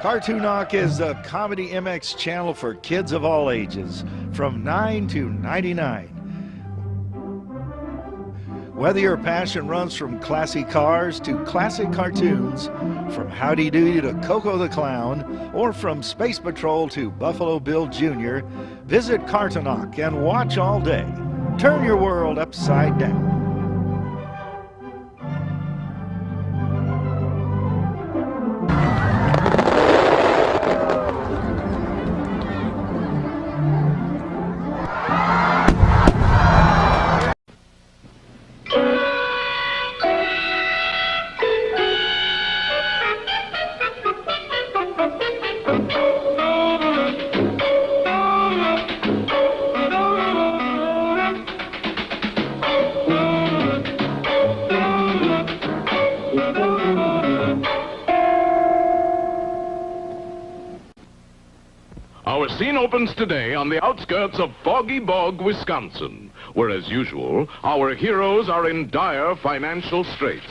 Cartoonock is the Comedy MX channel for kids of all ages, from 9 to 99. Whether your passion runs from classy cars to classic cartoons, from Howdy Doody to Coco the Clown, or from Space Patrol to Buffalo Bill Jr., visit Cartoonock and watch all day. Turn your world upside down. Our scene opens today on the outskirts of Foggy Bog, Wisconsin, where, as usual, our heroes are in dire financial straits.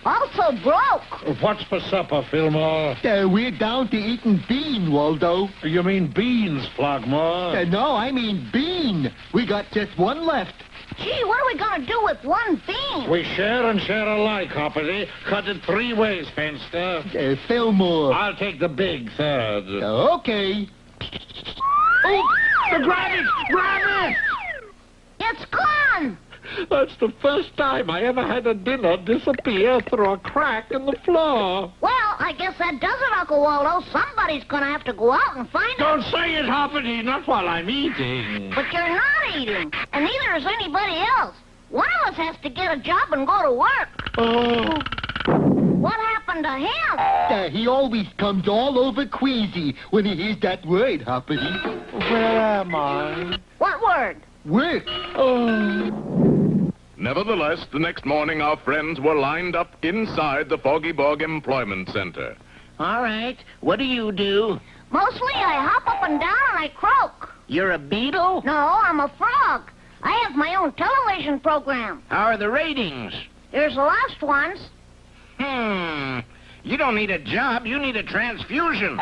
Also broke. What's for supper, Fillmore? We're down to eating bean, Waldo. You mean beans, Flogmore? No, I mean bean. We got just one left. Gee, what are we going to do with one bean? We share and share alike, Hoppity. Cut it 3 ways, Fenster. Fillmore. I'll take the big third. Okay. Oh, grab it! Grab it! It's gone. That's the first time I ever had a dinner disappear through a crack in the floor. Well, I guess that does it, Uncle Waldo. Somebody's going to have to go out and find it. Don't say it, Hoppity, not while I'm eating. But you're not eating, and neither is anybody else. One of us has to get a job and go to work. Oh. What happened to him? He always comes all over queasy when he hears that word, Hoppity. Where am I? What word? Work. Oh. Nevertheless, the next morning, our friends were lined up inside the Foggy Bog Employment Center. All right. What do you do? Mostly I hop up and down and I croak. You're a beetle? No, I'm a frog. I have my own television program. How are the ratings? Here's the last ones. You don't need a job. You need a transfusion.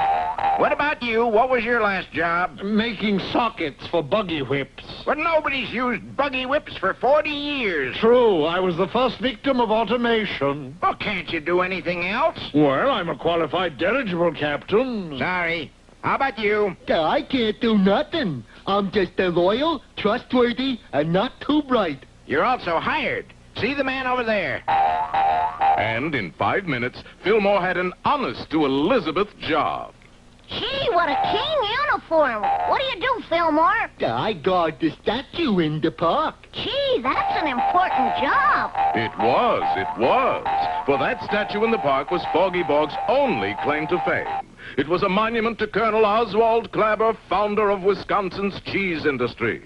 What about you? What was your last job? Making sockets for buggy whips. But nobody's used buggy whips for 40 years. True, I was the first victim of automation. Well, can't you do anything else? Well, I'm a qualified dirigible captain. Sorry. How about you? I can't do nothing. I'm just loyal, trustworthy, and not too bright. You're also hired. See the man over there? And in 5 minutes, Fillmore had an honest-to-Elizabeth job. Gee, what a keen uniform. What do you do, Fillmore? I guard the statue in the park. Gee, that's an important job. It was. For that statue in the park was Foggy Bog's only claim to fame. It was a monument to Colonel Oswald Clabber, founder of Wisconsin's cheese industry.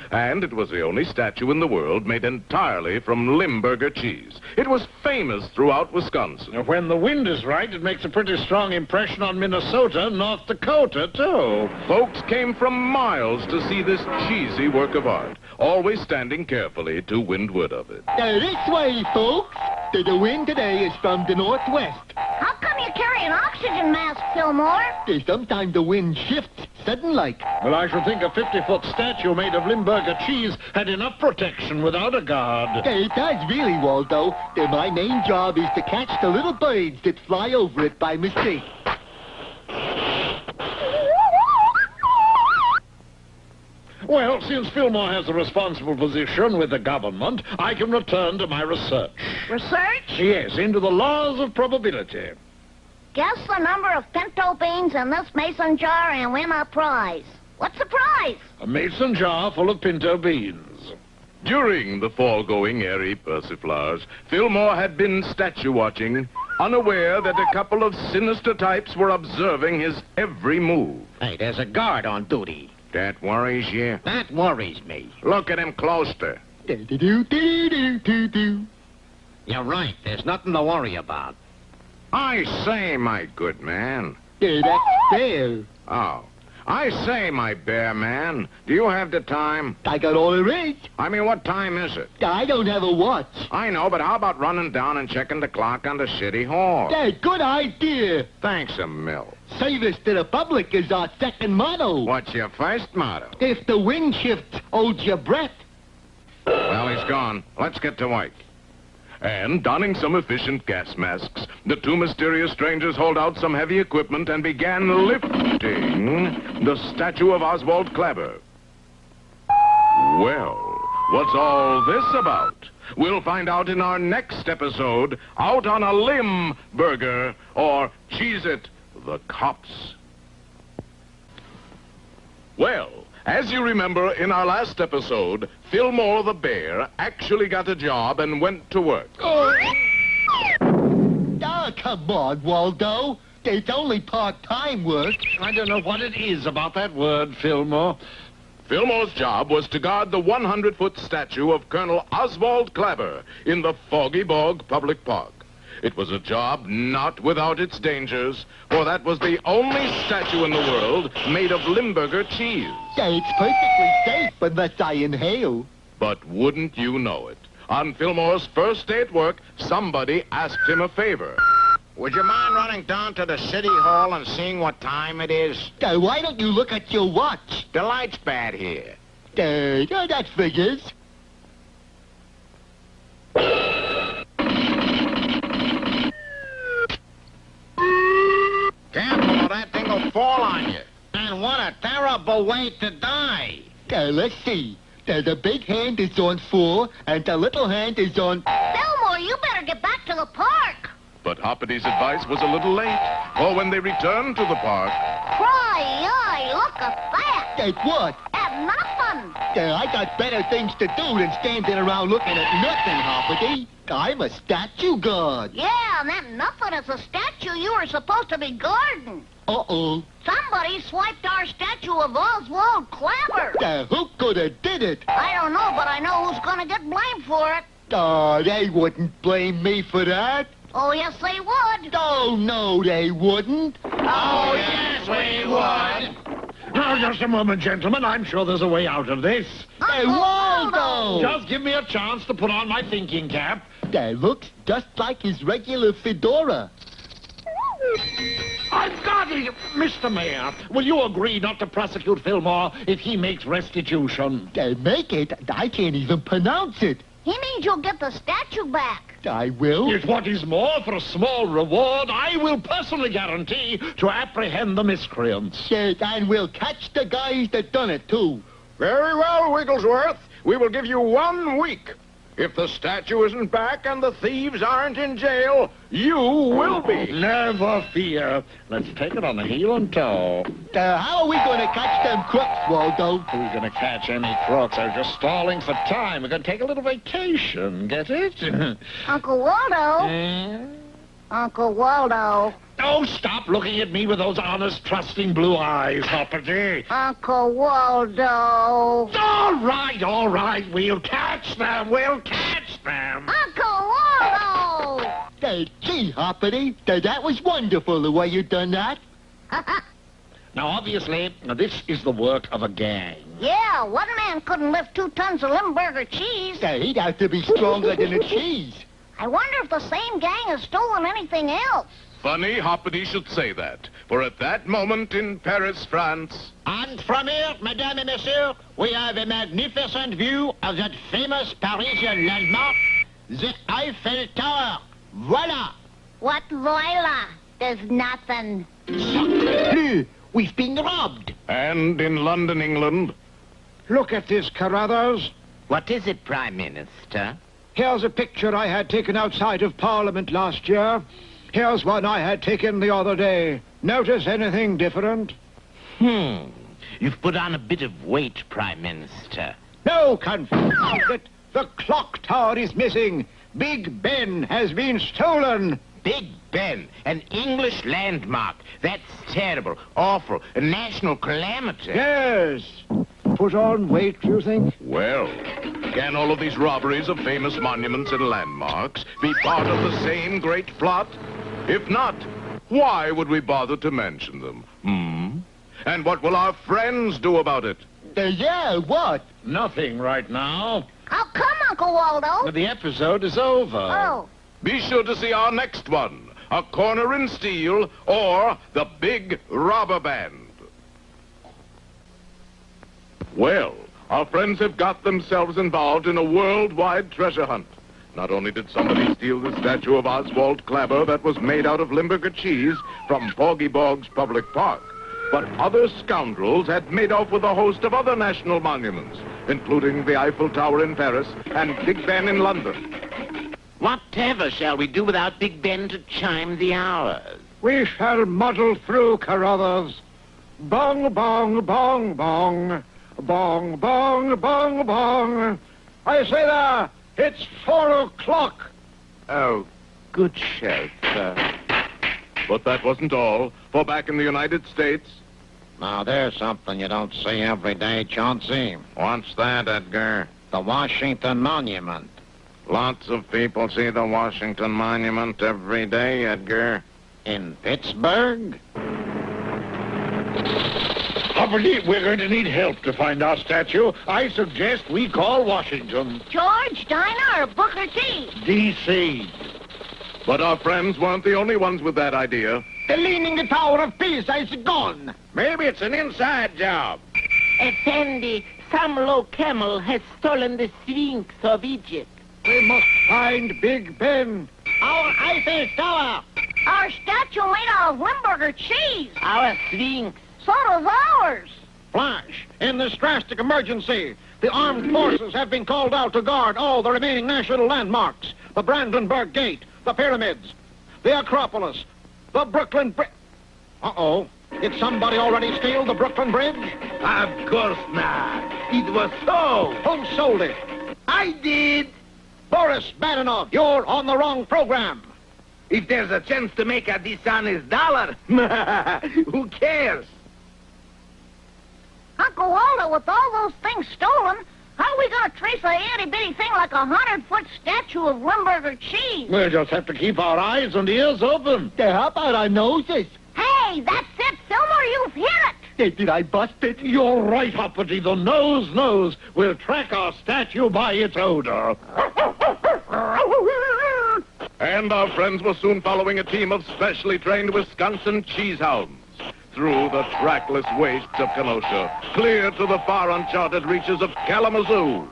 And it was the only statue in the world made entirely from Limburger cheese. It was famous throughout Wisconsin. When the wind is right, it makes a pretty strong impression on Minnesota and North Dakota, too. Folks came from miles to see this cheesy work of art, always standing carefully to windward of it. This way, folks. The wind today is from the northwest. How come you carry an oxygen mask, Fillmore? Sometimes the wind shifts sudden-like. Well, I should think a 50-foot statue made of Limburger cheese had enough protection without a guard. It does really, Waldo. My main job is to catch the little birds that fly over it by mistake. Well, since Fillmore has a responsible position with the government, I can return to my research. Research? Yes, into the laws of probability. Guess the number of pinto beans in this mason jar and win a prize. What's the prize? A mason jar full of pinto beans. During the foregoing airy persiflage, Fillmore had been statue watching, unaware that a couple of sinister types were observing his every move. Hey, there's a guard on duty. That worries you? That worries me. Look at him closer. Do-do-do-do-do-do-do. You're right. There's nothing to worry about. I say, my good man. That's fair. Oh, I say, my bear man, do you have the time? I got all the rage. I mean, what time is it? I don't have a watch. I know, but how about running down and checking the clock on the city hall? Good idea. Thanks a mill. Service to the public is our second motto. What's your first motto? If the wind shifts, hold your breath. Well, he's gone. Let's get to work. And, donning some efficient gas masks, the two mysterious strangers hauled out some heavy equipment and began lifting the statue of Oswald Clabber. Well, what's all this about? We'll find out in our next episode, Out on a Limburger, or Cheese-It, the Cops. Well, as you remember, in our last episode, Filmore the Bear actually got a job and went to work. Oh, come on, Waldo. It's only part-time work. I don't know what it is about that word, Fillmore. Filmore's job was to guard the 100-foot statue of Colonel Oswald Clabber in the Foggy Bog Public Park. It was a job not without its dangers, for that was the only statue in the world made of Limburger cheese. It's perfectly safe unless I inhale. But wouldn't you know it? On Filmore's first day at work, somebody asked him a favor. Would you mind running down to the city hall and seeing what time it is? Why don't you look at your watch? The light's bad here. That figures. Careful or that thing will fall on you. And what a terrible way to die. Let's see. The big hand is on 4, and the little hand is on... Fillmore, you better get back to the park. But Hoppity's advice was a little late, for when they returned to the park... Cry, look at that. At what? At nothing. I got better things to do than standing around looking at nothing, Hoppity. I'm a statue guard. Yeah, and that nothing is a statue you were supposed to be guarding. Uh-oh. Somebody swiped our statue of Oswald Clabber. Who could have did it? I don't know, but I know who's gonna get blamed for it. Oh, they wouldn't blame me for that. Oh, yes, they would. Oh, no, they wouldn't. Oh, yes, we would. Now, just a moment, gentlemen. I'm sure there's a way out of this. Hey, Waldo! Just give me a chance to put on my thinking cap. That looks just like his regular fedora. I've got it! Mr. Mayor, will you agree not to prosecute Fillmore if he makes restitution? Make it? I can't even pronounce it. He means you'll get the statue back. I will. If what is more, for a small reward, I will personally guarantee to apprehend the miscreants. And we'll catch the guys that done it, too. Very well, Wigglesworth. We will give you 1 week. If the statue isn't back and the thieves aren't in jail, you will be. Never fear. Let's take it on the heel and toe. How are we going to catch them crooks, Waldo? Who's going to catch any crooks? I'm just stalling for time. We're going to take a little vacation. Get it? Uncle Waldo. Uncle Waldo. Oh, stop looking at me with those honest, trusting blue eyes, Hoppity. Uncle Waldo. All right. We'll catch them. Uncle Waldo. Gee, Hoppity, that was wonderful the way you done that. Now, obviously, this is the work of a gang. Yeah, one man couldn't lift 2 tons of Limburger cheese. He'd have to be stronger than a cheese. I wonder if the same gang has stolen anything else. Funny Hoppity should say that, for at that moment in Paris, France... And from here, mesdames et messieurs, we have a magnificent view of that famous Parisian landmark, the Eiffel Tower. Voila! What voila? There's nothing. Sacre bleu, we've been robbed. And in London, England... Look at this, Carruthers. What is it, Prime Minister? Here's a picture I had taken outside of Parliament last year. Here's one I had taken the other day. Notice anything different? You've put on a bit of weight, Prime Minister. No, confound it. The clock tower is missing. Big Ben has been stolen. Big Ben, an English landmark. That's terrible, awful, a national calamity. Yes. Put on weight, you think? Well, can all of these robberies of famous monuments and landmarks be part of the same great plot? If not, why would we bother to mention them? And what will our friends do about it? Yeah, what? Nothing right now. How come, Uncle Waldo? The episode is over. Oh. Be sure to see our next one, A Corner in Steel or The Big Robber Band. Well, our friends have got themselves involved in a worldwide treasure hunt. Not only did somebody steal the statue of Oswald Clabber that was made out of Limburger cheese from Foggy Bog's public park, but other scoundrels had made off with a host of other national monuments, including the Eiffel Tower in Paris and Big Ben in London. Whatever shall we do without Big Ben to chime the hours? We shall muddle through, Carruthers. Bong, bong, bong, bong. Bong, bong, bong, bong. I say there, it's 4 o'clock. Oh, good show, sir. But that wasn't all, for back in the United States... Now, there's something you don't see every day, Chauncey. What's that, Edgar? The Washington Monument. Lots of people see the Washington Monument every day, Edgar. In Pittsburgh? Hoppity, we're going to need help to find our statue. I suggest we call Washington. George, Dinah, or Booker T? D.C. But our friends weren't the only ones with that idea. The Leaning Tower of Pisa is gone. Maybe it's an inside job. Effendi, some low camel has stolen the Sphinx of Egypt. We must find Big Ben. Our Eiffel Tower. Our statue made out of Limburger cheese. Our Sphinx. So does ours. Flash, in this drastic emergency, the armed forces have been called out to guard all the remaining national landmarks. The Brandenburg Gate, the pyramids, the Acropolis, the Brooklyn Bridge. Uh-oh. Did somebody already steal the Brooklyn Bridge? Of course not. It was so. Who sold it? I did. Boris Badenov, you're on the wrong program. If there's a chance to make a dishonest dollar, who cares? Uncle Waldo, with all those things stolen, how are we going to trace a itty-bitty thing like a 100-foot statue of Limburger cheese? We'll just have to keep our eyes and ears open. How about our noses? Hey, that's it, Filmore, you've hit it. Did I bust it? You're right, Hoppity. The nose knows. We'll track our statue by its odor. And our friends were soon following a team of specially trained Wisconsin cheesehounds through the trackless wastes of Kenosha, clear to the far uncharted reaches of Kalamazoo.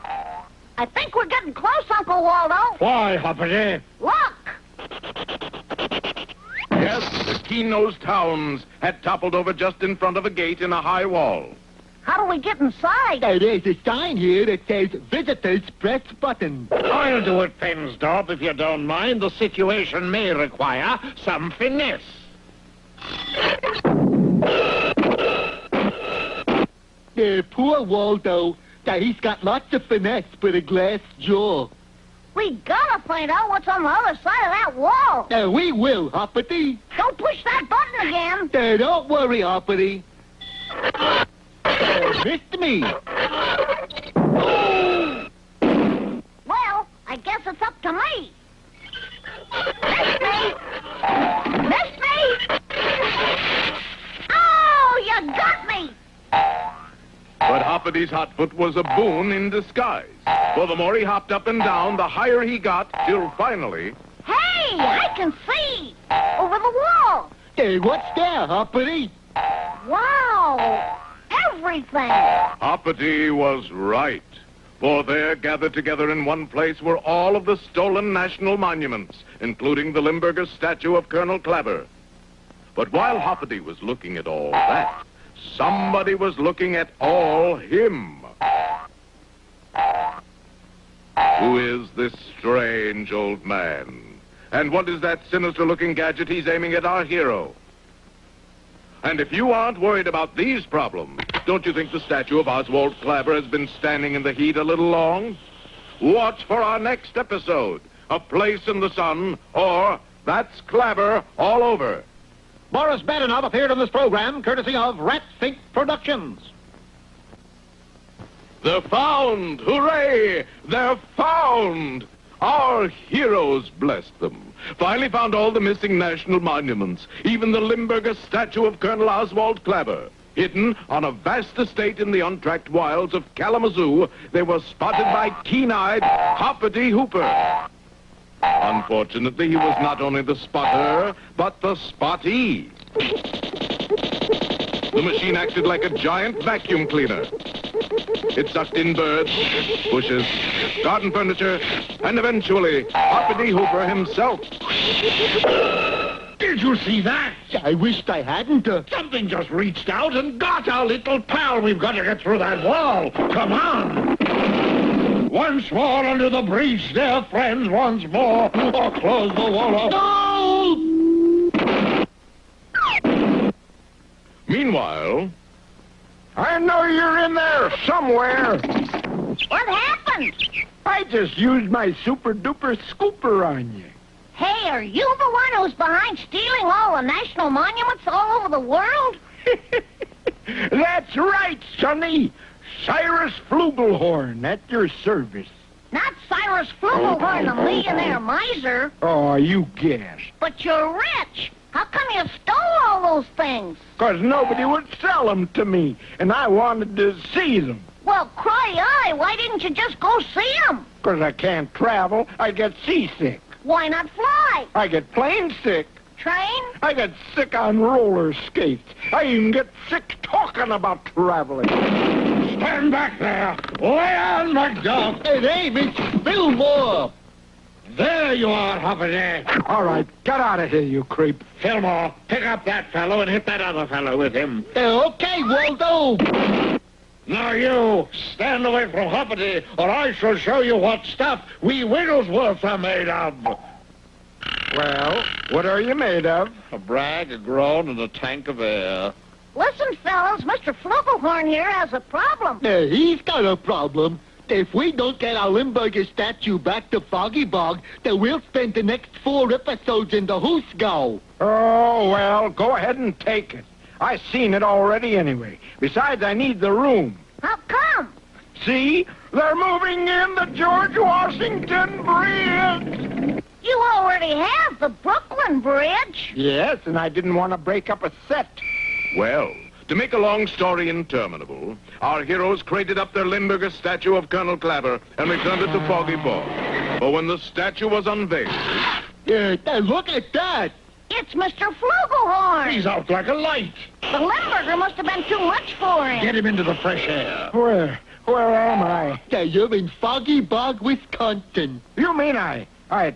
I think we're getting close, Uncle Waldo. Why, Hoppity? Look. Yes, the keen-nosed hounds had toppled over just in front of a gate in a high wall. How do we get inside? There's a sign here that says, visitors press button. I'll do it, Pensdorp, if you don't mind. The situation may require some finesse. Poor Waldo. He's got lots of finesse for a glass jaw. We gotta find out what's on the other side of that wall. We will, Hoppity. Don't push that button again. Don't worry, Hoppity. Missed me. Well, I guess it's up to me. Missed me. Missed me. Oh, you got me. But Hoppity's hot foot was a boon in disguise. For the more he hopped up and down, the higher he got, till finally... Hey, I can see. Over the wall. What's there, Hoppity? Wow. Everything. Hoppity was right. For there, gathered together in one place, were all of the stolen national monuments, including the Limburger statue of Colonel Clabber. But while Hoppity was looking at all that, somebody was looking at all him. Who is this strange old man? And what is that sinister-looking gadget he's aiming at our hero? And if you aren't worried about these problems, don't you think the statue of Oswald Clabber has been standing in the heat a little long? Watch for our next episode, A Place in the Sun, or That's Clabber All Over. Boris Badenov appeared on this program courtesy of Rat Fink Productions. They're found! Hooray! They're found! Our heroes, bless them, finally found all the missing national monuments, even the Limburger statue of Colonel Oswald Clabber. Hidden on a vast estate in the untracked wilds of Kalamazoo, they were spotted by keen-eyed Hoppity Hooper. Unfortunately, he was not only the spotter, but the spottee. The machine acted like a giant vacuum cleaner. It sucked in birds, bushes, garden furniture, and eventually, Hoppity Hooper himself. Did you see that? I wished I hadn't. Something just reached out and got our little pal. We've got to get through that wall. Come on. Once more under the breach, dear friends, once more. Or close the wall up. No! Meanwhile, I know you're in there somewhere. What happened? I just used my super-duper scooper on you. Hey, are you the one who's behind stealing all the national monuments all over the world? That's right, Sonny. Cyrus Flugelhorn at your service. Not Cyrus Flugelhorn, the millionaire miser. Oh, you guessed. But you're rich. How come you stole all those things? 'Cause nobody would sell them to me, and I wanted to see them. Well, cry-eye, why didn't you just go see them? 'Cause I can't travel, I get seasick. Why not fly? I get plane sick. Train? I get sick on roller skates. I even get sick talking about traveling. Stand back there. Lay on, McDuff. It ain't Mr. Fillmore. There you are, Hoppity. All right, get out of here, you creep. Fillmore, pick up that fellow and hit that other fellow with him. Okay, Waldo. Now you, stand away from Hoppity, or I shall show you what stuff we Wigglesworths are made of. Well, what are you made of? A brag, a groan, and a tank of air. Listen, fellas, Mr. Flugelhorn here has a problem. He's got a problem. If we don't get our Limburger statue back to Foggy Bog, then we'll spend the next 4 episodes in the Hoosgo. Oh, well, go ahead and take it. I seen it already anyway. Besides, I need the room. How come? See? They're moving in the George Washington Bridge. You already have the Brooklyn Bridge. Yes, and I didn't want to break up a set. well, to make a long story interminable, our heroes crated up their Limburger statue of Colonel Clabber and returned it to Foggy Bog. But when the statue was unveiled, Look at that. It's Mr. Flugelhorn. He's out like a light. The Limburger must have been too much for him. Get him into the fresh air. Where am I? You're in Foggy Bog, Wisconsin. You mean I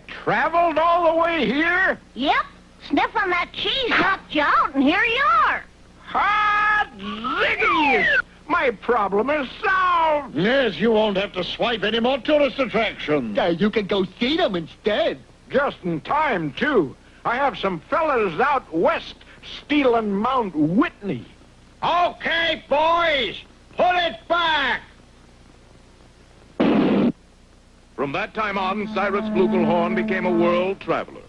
traveled all the way here? Yep. Sniffing that cheese knocked you out, and here you are. Hot ziggies! My problem is solved. Yes, you won't have to swipe any more tourist attractions. You can go see them instead. Just in time, too. I have some fellas out west stealing Mount Whitney. Okay, boys, put it back. from that time on, Cyrus Flugelhorn became a world traveler.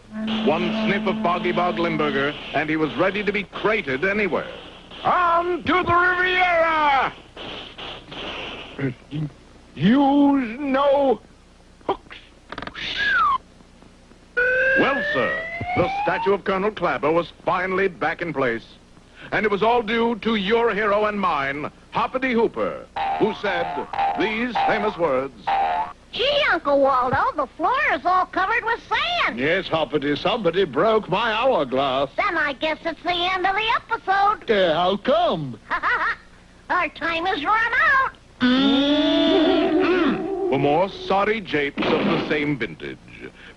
One sniff of Foggy Bog Limburger, and he was ready to be crated anywhere. On to the Riviera! Use no hooks. Well, sir, the statue of Colonel Clabber was finally back in place. And it was all due to your hero and mine, Hoppity Hooper, who said these famous words. Gee, Uncle Waldo, the floor is all covered with sand. Yes, Hoppity, somebody broke my hourglass. Then I guess it's the end of the episode. How come? Our time is run out. For more sorry japes of the same vintage,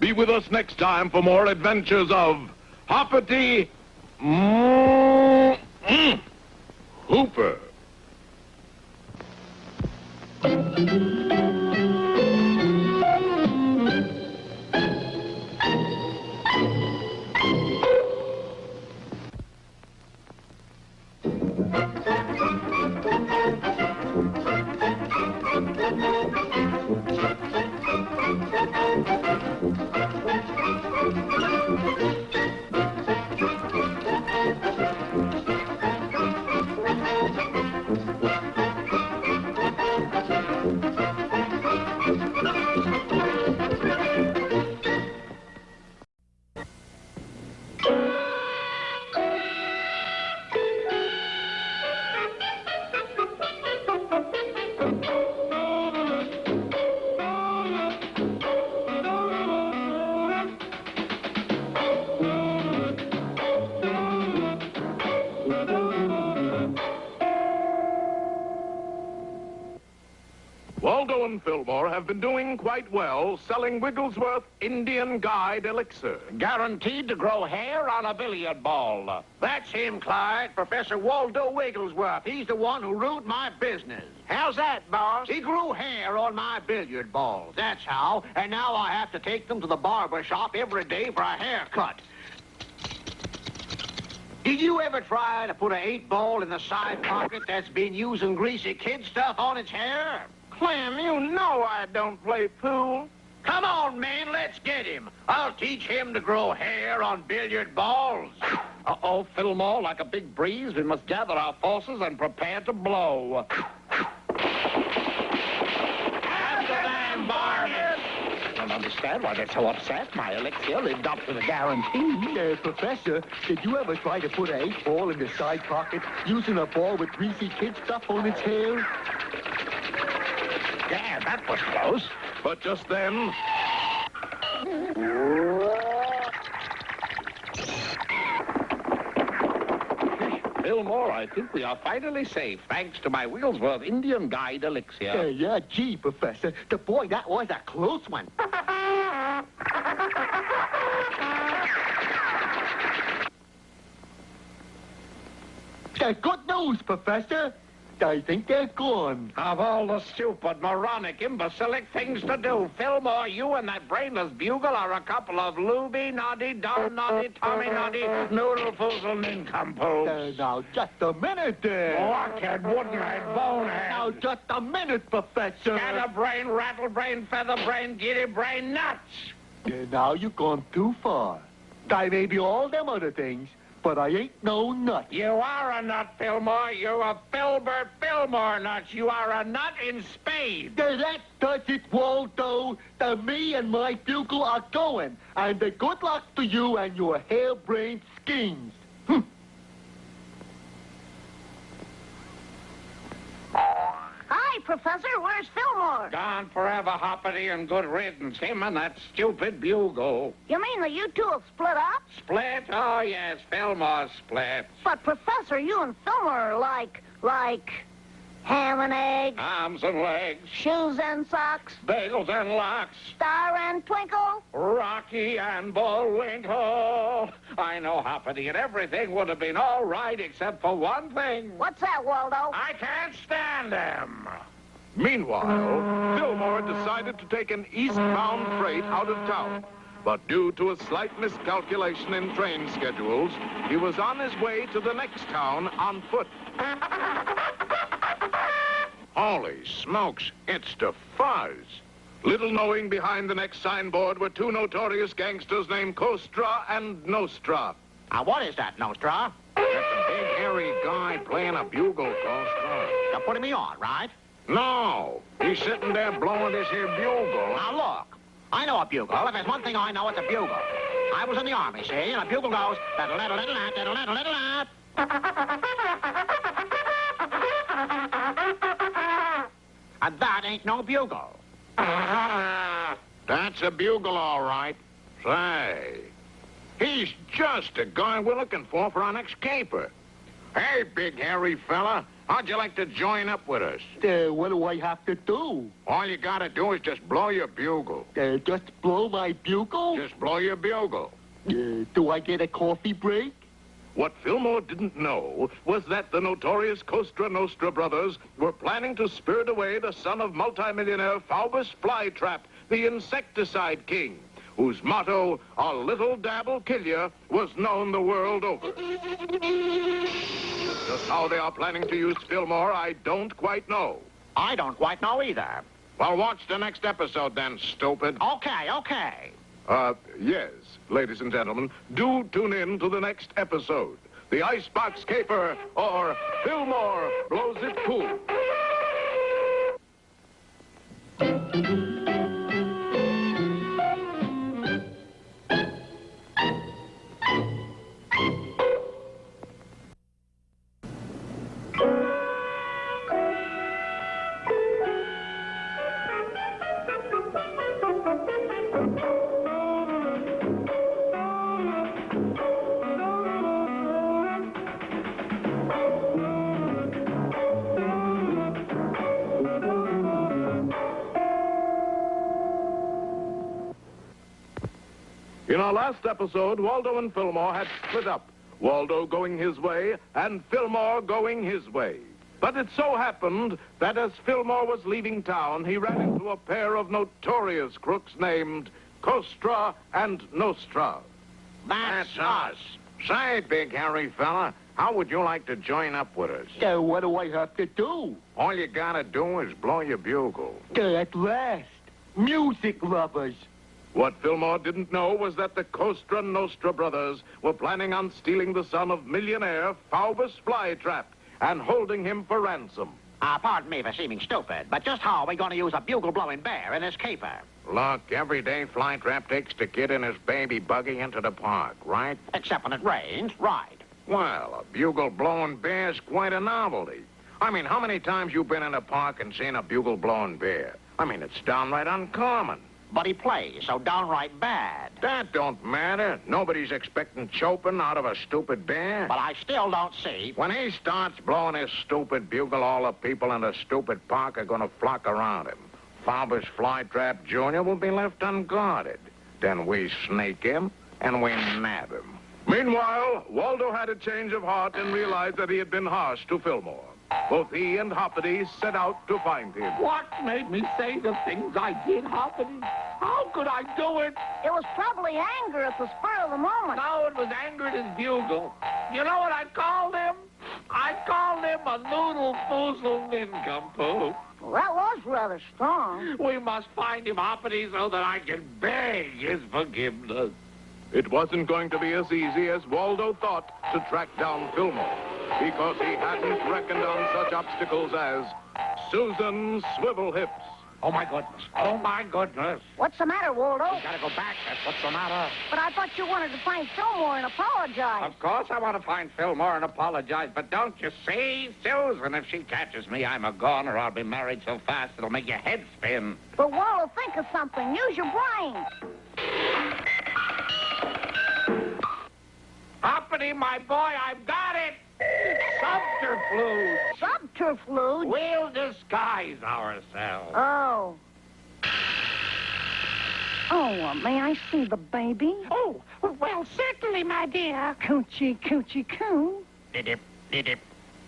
be with us next time for more adventures of Hoppity Hooper. and Fillmore have been doing quite well selling Wigglesworth Indian Guide Elixir. Guaranteed to grow hair on a billiard ball. That's him, Clyde. Professor Waldo Wigglesworth. He's the one who ruined my business. How's that, boss? He grew hair on my billiard balls. That's how. And now I have to take them to the barber shop every day for a haircut. Did you ever try to put an 8-ball in the side pocket that's been using greasy kid stuff on its hair? Clem, you know I don't play pool. Come on, man, let's get him. I'll teach him to grow hair on billiard balls. Uh-oh, Fillmore, like a big breeze, we must gather our forces and prepare to blow. After them, varmints! I don't understand why they're so upset. My elixir lived up to the guarantee. Professor, did you ever try to put an 8-ball in the side pocket using a ball with greasy kid stuff on its hair? Yeah, that was close. But just then, Fillmore, I think we are finally safe, thanks to my Wigglesworth Indian Guide Elixir. Yeah, gee, Professor. Boy, that was a close one. Good news, Professor. I think they're gone. Of all the stupid, moronic, imbecilic things to do, Fillmore, you and that brainless bugle are a couple of looby, noddy, dumb noddy, tommy noddy, noodle-foozle nincompoops. Now, just a minute there. Blockhead, wooden-head, bonehead. Now, just a minute, Professor. Scatterbrain, rattlebrain, featherbrain, giddy-brain, nuts. Now you've gone too far. I may be all them other things, but I ain't no nut. You are a nut, Fillmore. You're a Filbert Fillmore nut. You are a nut in spades. That does it, Waldo. Me and my bugle are going. And good luck to you and your harebrained schemes. Hi, Professor. Where's Fillmore? Gone forever, Hoppity, and good riddance. Him and that stupid bugle. You mean that you two have split up? Split? Oh, yes, Fillmore split. But, Professor, you and Fillmore are like ham and egg, Arms and legs, shoes and socks, bagels and locks, star and twinkle. Rocky and Bullwinkle. I know, Hoppity, and everything would have been all right except for one thing. What's that, Waldo? I can't stand him. meanwhile, Fillmore decided to take an eastbound freight out of town. But due to a slight miscalculation in train schedules, he was on his way to the next town on foot. Holy smokes, it's the fuzz. Little knowing behind the next signboard were two notorious gangsters named Costra and Nostra. What is that, Nostra? That's a big, hairy guy playing a bugle, Costra. You're putting me on, right? No, he's sitting there blowing this here bugle. Now, look. I know a bugle. If there's one thing I know, it's a bugle. I was in the army, see, and a bugle goes... And that ain't no bugle. That's a bugle, all right. Say, he's just the guy we're looking for our next caper. Hey, big hairy fella, how'd you like to join up with us? What do I have to do? All you gotta do is just blow your bugle. Just blow my bugle? Just blow your bugle. Do I get a coffee break? What Fillmore didn't know was that the notorious Costra Nostra brothers were planning to spirit away the son of multimillionaire Faubus Flytrap, the insecticide king, whose motto, "A little dab'll kill ya," was known the world over. Just how they are planning to use Fillmore, I don't quite know. I don't quite know either. Well, watch the next episode then, stupid. Okay. Yes, ladies and gentlemen, do tune in to the next episode. The Icebox Caper, or Fillmore Blows It Cool. In our last episode, Waldo and Fillmore had split up, Waldo going his way and Fillmore going his way. But it so happened that as Fillmore was leaving town, he ran into a pair of notorious crooks named Costra and Nostra. That's us. Say, big hairy fella, how would you like to join up with us? What do I have to do? All you gotta do is blow your bugle. At last. Music lovers. What Fillmore didn't know was that the Costra Nostra brothers were planning on stealing the son of millionaire Faubus Flytrap and holding him for ransom. Pardon me for seeming stupid, but just how are we going to use a bugle-blowing bear in this caper? Look, every day Flytrap takes the kid and his baby buggy into the park, right? Except when it rains, right. Well, a bugle-blowing bear's quite a novelty. I mean, how many times you been in a park and seen a bugle-blowing bear? I mean, it's downright uncommon. But he plays so downright bad. That don't matter. Nobody's expecting chopin out of a stupid bear. But I still don't see. When he starts blowing his stupid bugle, all the people in the stupid park are going to flock around him. Faubus Flytrap Jr. will be left unguarded. Then we snake him and we nab him. Meanwhile, Waldo had a change of heart and realized that he had been harsh to Fillmore. Both he and Hoppity set out to find him. What made me say the things I did, Hoppity? How could I do it? It was probably anger at the spur of the moment. No, it was anger at his bugle. You know what I called him? I called him a noodle-foozle nincompoop. Well, that was rather strong. We must find him, Hoppity, so that I can beg his forgiveness. It wasn't going to be as easy as Waldo thought to track down Fillmore, because he hadn't reckoned on such obstacles as Susan Swivel Hips. Oh, my goodness. Oh, my goodness. What's the matter, Waldo? Gotta go back. That's what's the matter. But I thought you wanted to find Fillmore and apologize. Of course I want to find Fillmore and apologize, but don't you see, Susan, if she catches me, I'm a goner. I'll be married so fast it'll make your head spin. But, Waldo, think of something. Use your brain. Hoppity, my boy, I've got it! Subterfuge. Subterfuge? We'll disguise ourselves. Oh. Oh, may I see the baby? Oh, well, certainly, my dear. Coochie, coochie, coo. Dip, dip.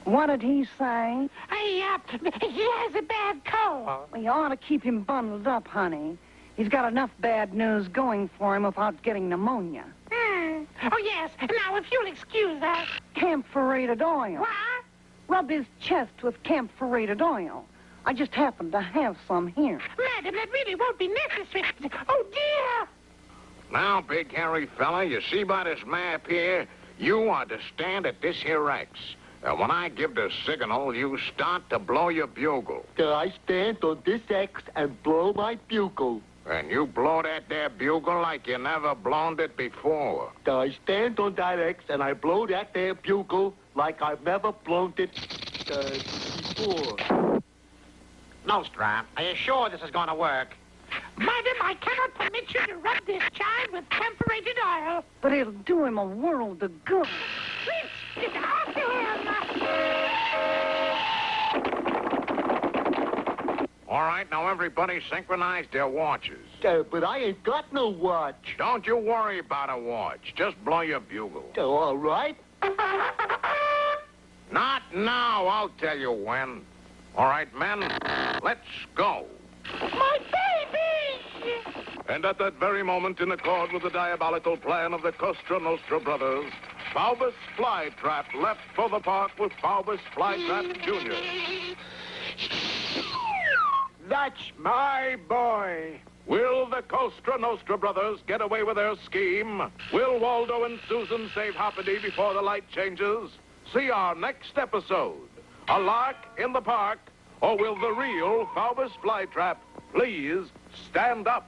What did he say? He has a bad cold. We ought to keep him bundled up, honey. He's got enough bad news going for him without getting pneumonia. Oh, yes. Now, if you'll excuse us. Camphorated oil. What? Rub his chest with camphorated oil. I just happen to have some here. Madam, that really won't be necessary. Oh, dear. Now, big hairy fella, you see by this map here, you are to stand at this here X. And when I give the signal, you start to blow your bugle. I stand on this X and blow my bugle. And you blow that there bugle like you never blown it before. I stand on that X and I blow that there bugle like I've never blown it before. Nostra, are you sure this is going to work? Madam, I cannot permit you to rub this child with camphorated oil. But it'll do him a world of good. Get off him! All right, now everybody synchronize their watches. But I ain't got no watch. Don't you worry about a watch. Just blow your bugle. All right. Not now. I'll tell you when. All right, men, let's go. My baby! And at that very moment, in accord with the diabolical plan of the Costra Nostra brothers, Faubus Flytrap left for the park with Faubus Flytrap Jr. That's my boy. Will the Costra Nostra brothers get away with their scheme? Will Waldo and Susan save Hoppity before the light changes? See our next episode. A lark in the park, or will the real Faubus Flytrap please stand up?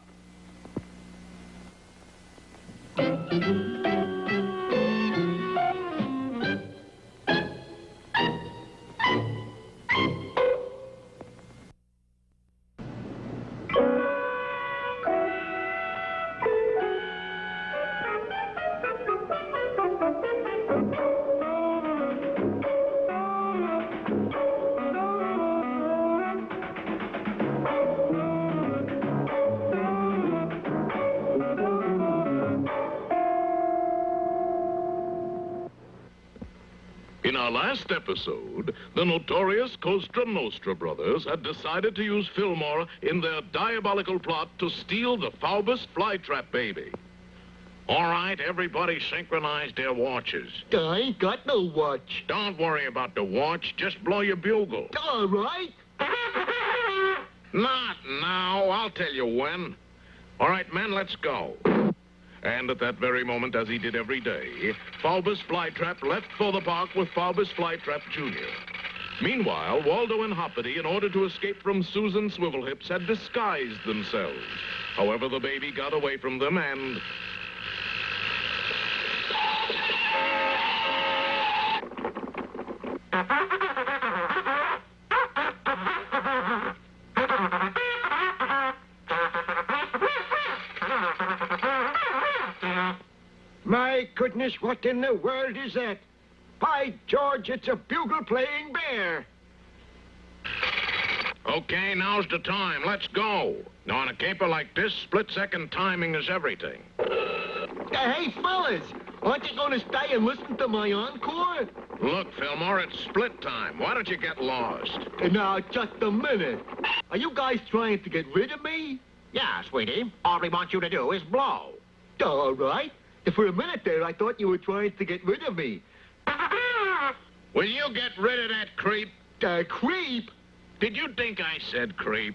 In our last episode, the notorious Costra Nostra brothers had decided to use Fillmore in their diabolical plot to steal the Faubus flytrap baby. All right, everybody synchronize their watches. I ain't got no watch. Don't worry about the watch, just blow your bugle. All right. Not now, I'll tell you when. All right, men, let's go. And at that very moment, as he did every day, Faubus Flytrap left for the park with Faubus Flytrap Jr. Meanwhile, Waldo and Hoppity, in order to escape from Susan Swivelhips, had disguised themselves. However, the baby got away from them and... My goodness, what in the world is that? By George, it's a bugle-playing bear. Okay, now's the time. Let's go. Now, on a caper like this, split-second timing is everything. Hey, fellas, aren't you going to stay and listen to my encore? Look, Fillmore, it's split time. Why don't you get lost? Now, just a minute. Are you guys trying to get rid of me? Yeah, sweetie. All we want you to do is blow. All right. For a minute there, I thought you were trying to get rid of me. Will you get rid of that creep? Creep? Did you think I said creep?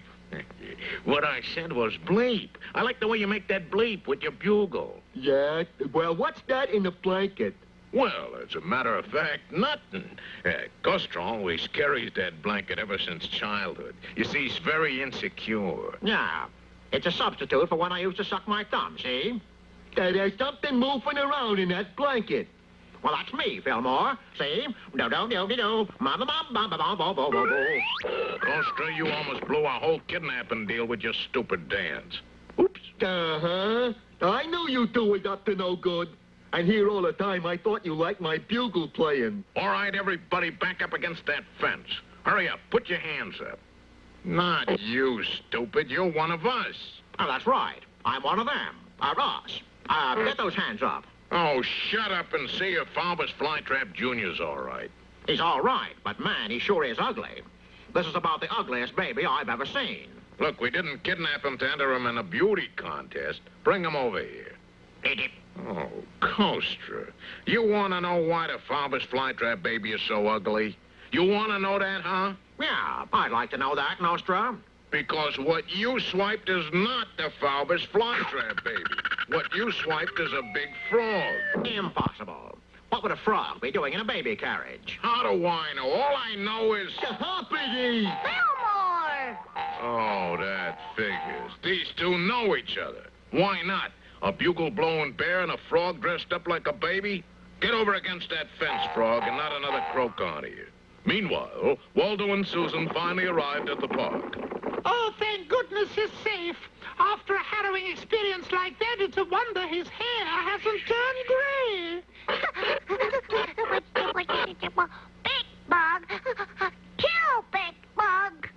What I said was bleep. I like the way you make that bleep with your bugle. Yeah? Well, what's that in the blanket? Well, as a matter of fact, nothing. Costra always carries that blanket ever since childhood. You see, he's very insecure. Yeah. It's a substitute for when I used to suck my thumb, see? There's something moving around in that blanket. Well, that's me, Fillmore. See? Do-do-do-do-do. Ma-ma-ma-ba-ba-ba-ba-ba-ba. Costra, you almost blew a whole kidnapping deal with your stupid dance. Oops. Uh-huh. I knew you two was up to no good. And here all the time, I thought you liked my bugle playing. All right, everybody back up against that fence. Hurry up. Put your hands up. Not you, stupid. You're one of us. Oh, that's right. I'm one of them. Us. Get those hands up. Oh, shut up and see if Faubus Flytrap Jr.'s all right. He's all right, but man, he sure is ugly. This is about the ugliest baby I've ever seen. Look, we didn't kidnap him to enter him in a beauty contest. Bring him over here. Oh, Costra. You want to know why the Faubus Flytrap baby is so ugly? You want to know that, huh? Yeah, I'd like to know that, Nostra. Because what you swiped is not the Faubus Flytrap baby. What you swiped is a big frog. Impossible. What would a frog be doing in a baby carriage? How do I know? All I know is... Hoppity! Fillmore! Oh, that figures. These two know each other. Why not? A bugle-blowing bear and a frog dressed up like a baby? Get over against that fence, frog, and not another croak on you. Meanwhile, Waldo and Susan finally arrived at the park. Oh, thank goodness he's safe. After a harrowing experience like that, it's a wonder his hair hasn't turned gray. Big Bug! Kill Big Bug!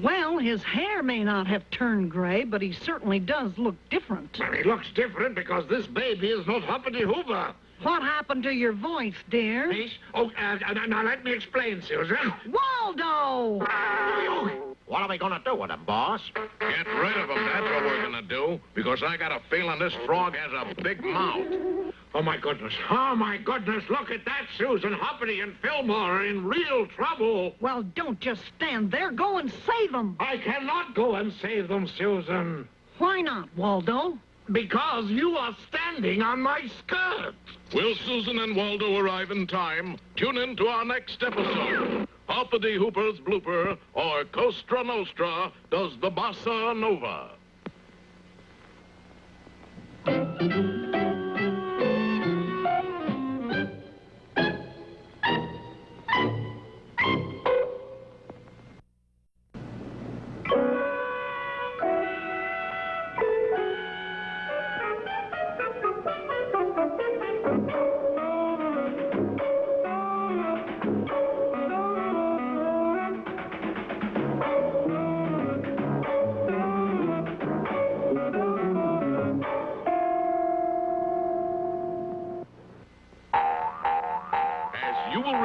Well, his hair may not have turned gray, but he certainly does look different. And he looks different because this baby is not Hoppity Hooper. What happened to your voice, dear? Oh, now let me explain, Susan. Waldo! What are we going to do with him, boss? Get rid of him, that's what we're gonna do. Because I got a feeling this frog has a big mouth. Oh, my goodness. Oh, my goodness. Look at that, Susan. Hoppity and Fillmore are in real trouble. Well, don't just stand there. Go and save them. I cannot go and save them, Susan. Why not, Waldo? Because you are standing on my skirt. Will Susan and Waldo arrive in time? Tune in to our next episode. Hoppity Hooper's blooper, or Costra Nostra does the bossa nova.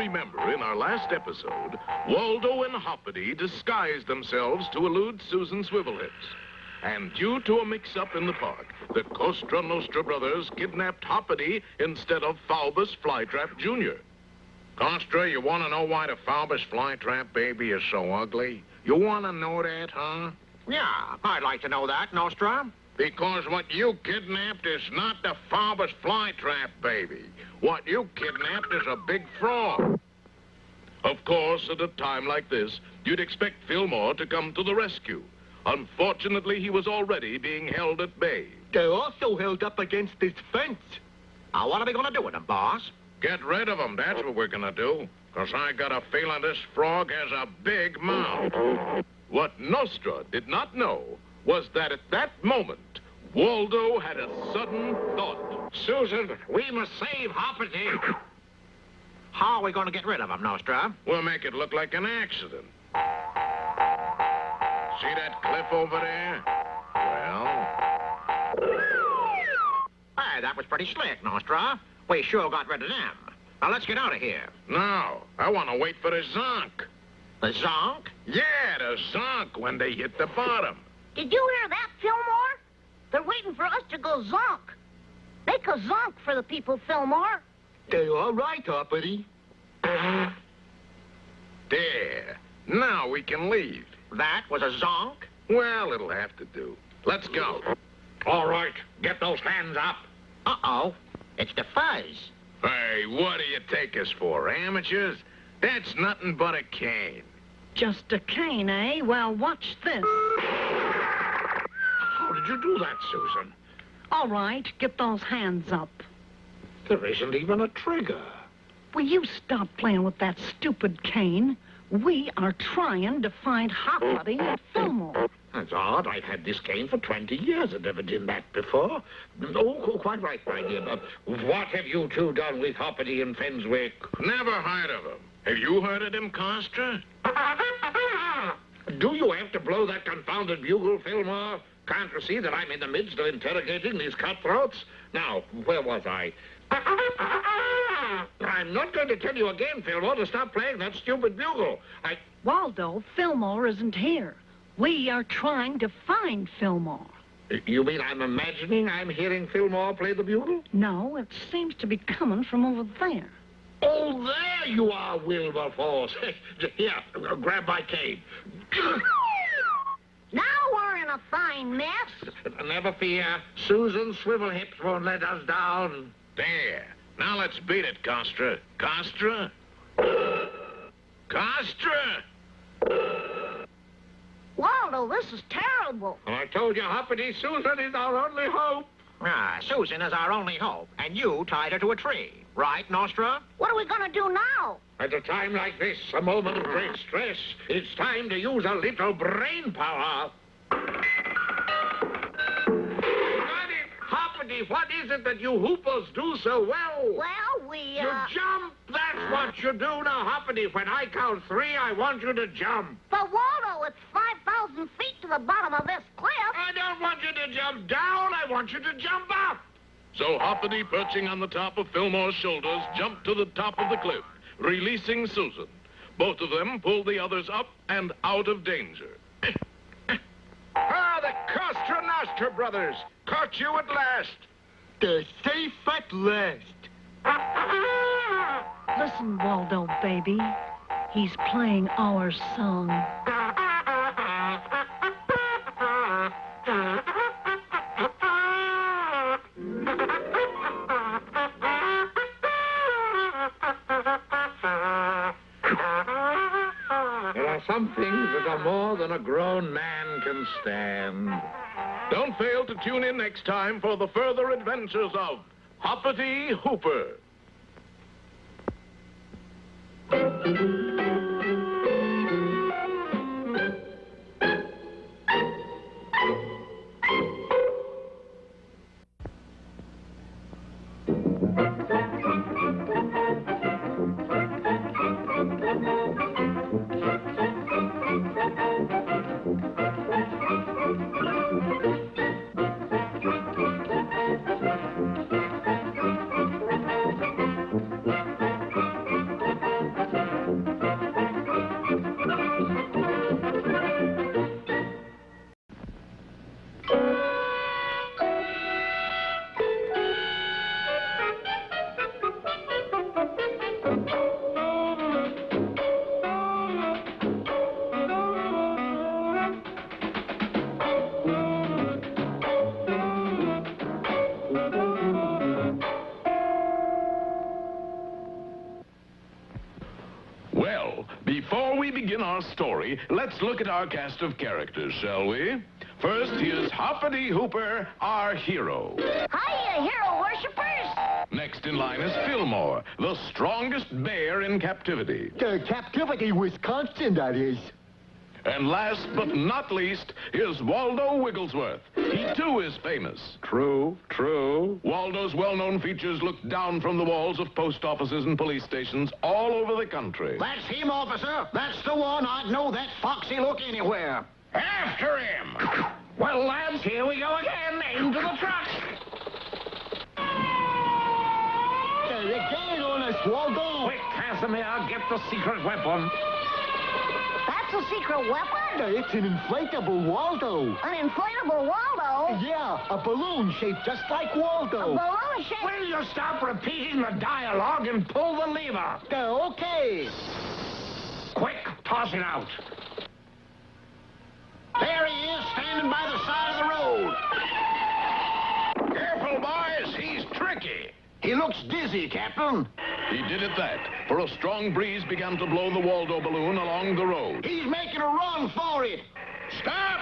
remember, in our last episode, Waldo and Hoppity disguised themselves to elude Susan Swivelhips. And due to a mix-up in the park, the Costra Nostra brothers kidnapped Hoppity instead of Falbus Flytrap Jr. Costra, you want to know why the Falbus Flytrap baby is so ugly? You want to know that, huh? Yeah, I'd like to know that, Nostra. Because what you kidnapped is not the Falbus Flytrap baby. What you kidnapped is a big frog. Of course, at a time like this, you'd expect Fillmore to come to the rescue. Unfortunately, he was already being held at bay. They're also held up against this fence. Now, what are we going to do with him, boss? Get rid of him, that's what we're gonna do. Because I got a feeling this frog has a big mouth. What Nostra did not know was that at that moment, Waldo had a sudden thought. Susan, we must save Hoppity. How are we going to get rid of him, Nostra? We'll make it look like an accident. See that cliff over there? Well... Hey, that was pretty slick, Nostra. We sure got rid of them. Now, let's get out of here. No, I want to wait for the zonk. The zonk? Yeah, the zonk when they hit the bottom. Did you hear that, Fillmore? They're waiting for us to go zonk. Make a zonk for the people, Fillmore. They're all right, Hoppity. There. Now we can leave. That was a zonk? Well, it'll have to do. Let's go. All right, get those hands up. Uh-oh. It's the fuzz. Hey, what do you take us for, amateurs? That's nothing but a cane. Just a cane, eh? Well, watch this. How did you do that, Susan? All right, get those hands up. There isn't even a trigger. Will you stop playing with that stupid cane? We are trying to find Hoppity and Fillmore. That's odd. I've had this cane for 20 years. I've never done that before. Oh, quite right, my dear. What have you two done with Hoppity and Fenswick? Never heard of him. Have you heard of him, Costra? Do you have to blow that confounded bugle, Fillmore? Can't you see that I'm in the midst of interrogating these cutthroats? Now, where was I? I'm not going to tell you again, Fillmore, to stop playing that stupid bugle. Waldo, Fillmore isn't here. We are trying to find Fillmore. You mean I'm imagining I'm hearing Fillmore play the bugle? No, it seems to be coming from over there. Oh, there you are, Wilberforce. Here, grab my cane. Now we're in a fine mess. Never fear. Susan Swivelhips won't let us down. There. Now let's beat it, Costra. Costra? Costra? Waldo, this is terrible. I told you, Hoppity, Susan is our only hope. Ah, Susan is our only hope, and you tied her to a tree. Right, Nostra? What are we going to do now? At a time like this, a moment of great stress, it's time to use a little brain power. Got it! Hoppity, what is it that you Hoopers do so well? Well, we, You jump! That's what you do now, Hoppity. When I count 3, I want you to jump. But Waldo, it's 5,000 feet to the bottom of this cliff. I don't want you to jump down. I want you to jump up. So Hoppity, perching on the top of Fillmore's shoulders, jumped to the top of the cliff, releasing Susan. Both of them pulled the others up and out of danger. Ah, the Costra Nostra brothers. Caught you at last. They're safe at last. Listen, Waldo, baby. He's playing our song. There are some things that are more than a grown man can stand. Don't fail to tune in next time for the further adventures of Hoppity Hooper. our story, let's look at our cast of characters, shall we? First, here's Hoppity Hooper, our hero. Hiya, hero worshippers. Next in line is Fillmore, the strongest bear in captivity. Captivity, Wisconsin, that is. And last but not least, here's Waldo Wigglesworth. He, too, is famous. True. Waldo's well-known features look down from the walls of post offices and police stations all over the country. That's him, officer. That's the one. I'd know that foxy look anywhere. After him! Well, lads, here we go again. Into the truck. They're getting on us, Waldo. Quick, Casimir, get the secret weapon. That's a secret weapon? It's an inflatable Waldo. An inflatable Waldo? Yeah, a balloon shaped just like Waldo. A balloon shape? Will you stop repeating the dialogue and pull the lever? Okay. Quick, toss it out. There he is, standing by the side of the road. Careful, boys. He's tricky. He looks dizzy, Captain. He did it that, for a strong breeze began to blow the Waldo balloon along the road. He's making a run for it. Stop!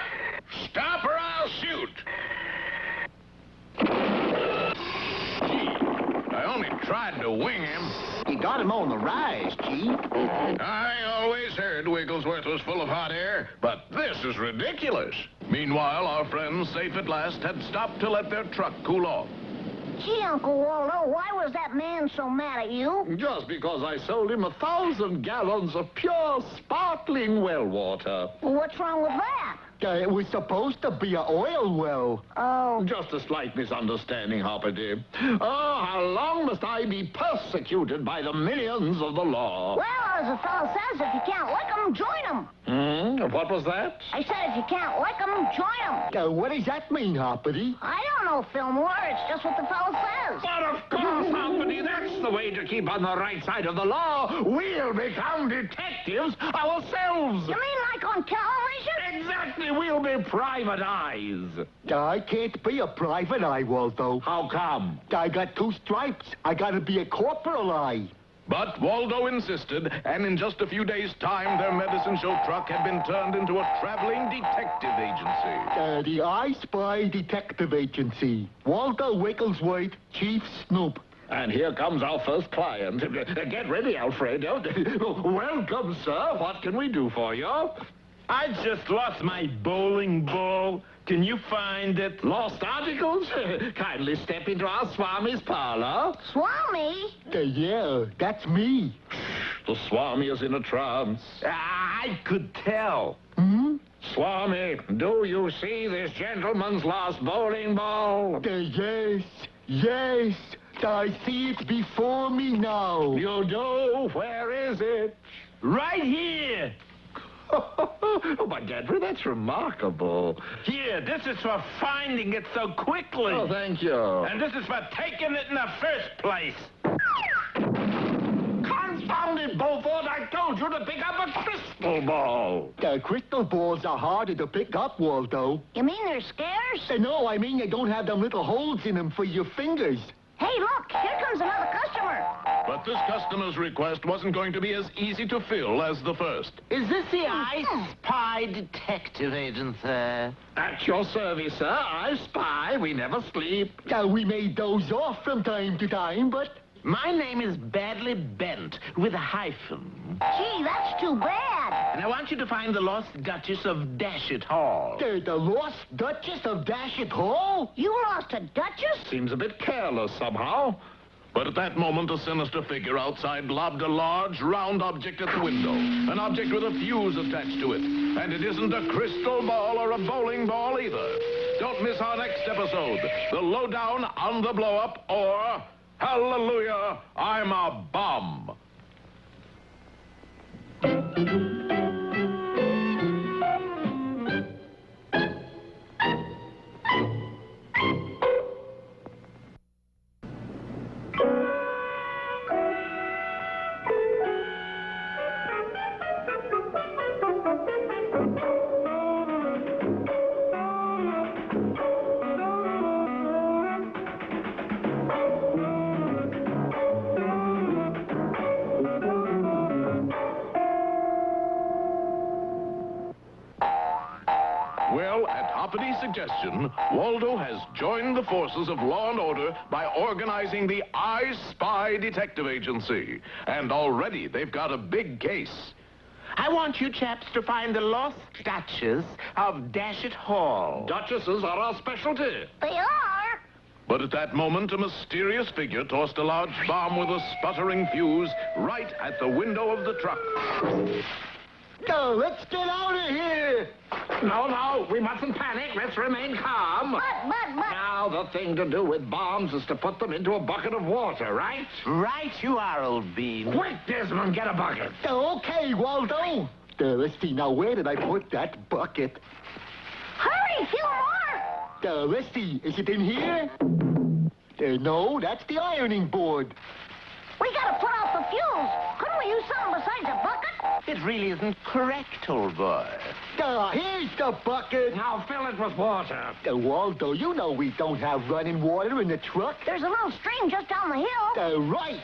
Stop or I'll shoot. I only tried to wing him. He got him on the rise, Chief. I always heard Wigglesworth was full of hot air, but this is ridiculous. Meanwhile, our friends, safe at last, had stopped to let their truck cool off. Gee, Uncle Waldo, why was that man so mad at you? Just because I sold him 1,000 gallons of pure, sparkling well water. Well, what's wrong with that? It was supposed to be an oil well. Oh. Just a slight misunderstanding, Hoppity. Oh, how long must I be persecuted by the minions of the law? Well, as the fellow says, if you can't lick 'em, join 'em. What was that? I said if you can't lick 'em, join 'em. What does that mean, Hoppity? I don't know, Fillmore. It's just what the fellow says. But of course, Hoppity, that's the way to keep on the right side of the law. We'll become detectives ourselves. You mean like on television? Exactly, we'll be private eyes. I can't be a private eye, Waldo. How come? I got 2 stripes. I gotta be a corporal eye. But Waldo insisted, and in just a few days' time, their medicine show truck had been turned into a traveling detective agency. The I Spy Detective Agency. Waldo Wigglesworth, Chief Snoop. And here comes our first client. Get ready, Alfredo. Welcome, sir. What can we do for you? I just lost my bowling ball. Can you find it? Lost articles? Kindly step into our Swami's parlor. Swami? Yeah, that's me. The Swami is in a trance. I could tell. Swami, do you see this gentleman's lost bowling ball? Yes. I see it before me now. You do? Where is it? Right here. Oh, my Denver, that's remarkable. Here, this is for finding it so quickly. Oh, thank you. And this is for taking it in the first place. Confounded Beaufort, I told you to pick up a crystal ball. Crystal balls are harder to pick up, Waldo. You mean they're scarce? No, I mean they don't have them little holes in them for your fingers. Hey, look, here comes another customer. But this customer's request wasn't going to be as easy to fill as the first. Is this the I Spy Detective Agency? At your service, sir. I spy. We never sleep. We may doze off from time to time, but... My name is Badly Bent, with a hyphen. Gee, that's too bad. And I want you to find the lost Duchess of Dashit Hall. The lost Duchess of Dashit Hall? You lost a Duchess? Seems a bit careless somehow. But at that moment, a sinister figure outside lobbed a large, round object at the window. An object with a fuse attached to it. And it isn't a crystal ball or a bowling ball either. Don't miss our next episode. The lowdown on the blow-up, or... Hallelujah, I'm a bum. Well, at Hoppity's suggestion, Waldo has joined the forces of law and order by organizing the I Spy Detective Agency. And already they've got a big case. I want you chaps to find the lost Duchess of Dashet Hall. Duchesses are our specialty. They are. But at that moment, a mysterious figure tossed a large bomb with a sputtering fuse right at the window of the truck. No, let's get out of here. No, we mustn't panic. Let's remain calm. But. Now, the thing to do with bombs is to put them into a bucket of water, right? Right you are, old bean. Quick, Desmond, get a bucket. Okay, Waldo. Let's see, now where did I put that bucket? Hurry, Filmore. Let's see, is it in here? No, that's the ironing board. We gotta put out the fuse. Couldn't we use something besides a bucket? It really isn't correct, old boy. Here's the bucket. Now fill it with water. Waldo, you know we don't have running water in the truck. There's a little stream just down the hill. Right.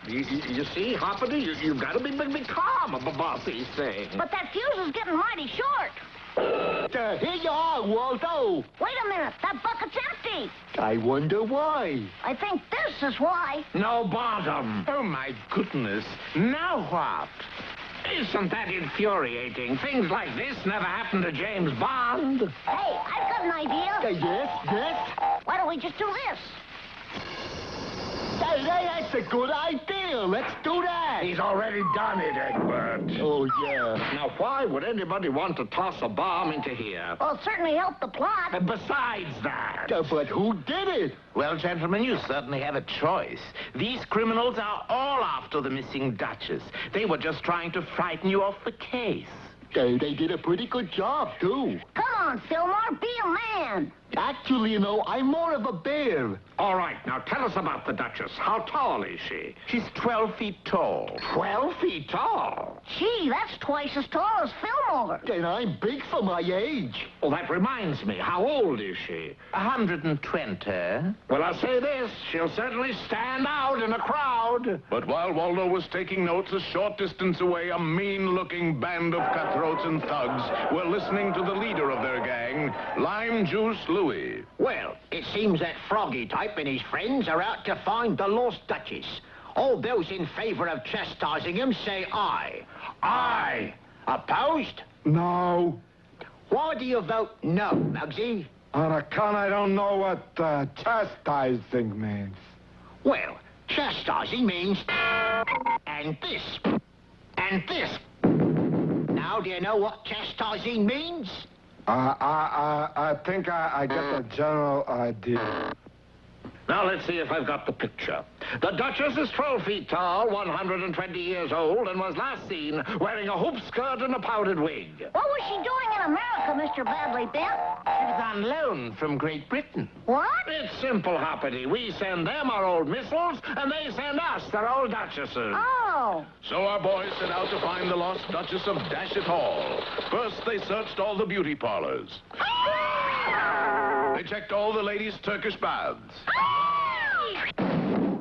You see, Hoppity, you've got to be calm about these things. But that fuse is getting mighty short. Here you are, Waldo. Wait a minute, that bucket's empty. I wonder why. I think this is why. No bottom. Oh, my goodness. Now what? Isn't that infuriating? Things like this never happened to James Bond. Hey, I've got an idea. Yes? Why don't we just do this? That's a good idea. Let's do that. He's already done it, Egbert. Oh, yeah. Now, why would anybody want to toss a bomb into here? Well, it certainly helped the plot. And besides that... But who did it? Well, gentlemen, you certainly have a choice. These criminals are all after the missing Duchess. They were just trying to frighten you off the case. They did a pretty good job, too. Come on, Fillmore, be a man. Actually, you know, I'm more of a bear. All right, now tell us about the Duchess. How tall is she? She's 12 feet tall. 12 feet tall? Gee, that's twice as tall as Fillmore. And I'm big for my age. Well, that reminds me. How old is she? 120. Well, I'll say this. She'll certainly stand out in a crowd. But while Waldo was taking notes, a short distance away, a mean-looking band of cutthroats and thugs were listening to the leader of their gang, Lime Juice Louie. Well, it seems that Froggy type and his friends are out to find the lost Duchess. All those in favor of chastising him say aye. Aye. Opposed? No. Why do you vote no, Muggsy? On account I don't know what chastising means. Well, chastising means... and this. And this. Now, do you know what chastising means? I think I get the general idea. Now, let's see if I've got the picture. The Duchess is 12 feet tall, 120 years old, and was last seen wearing a hoop skirt and a powdered wig. What was she doing in America, Mr. Badly Bent? She was on loan from Great Britain. What? It's simple, Hoppity. We send them our old missiles, and they send us their old Duchesses. Oh. So our boys set out to find the lost Duchess of Dashet Hall. First, they searched all the beauty parlors. They checked all the ladies' Turkish baths.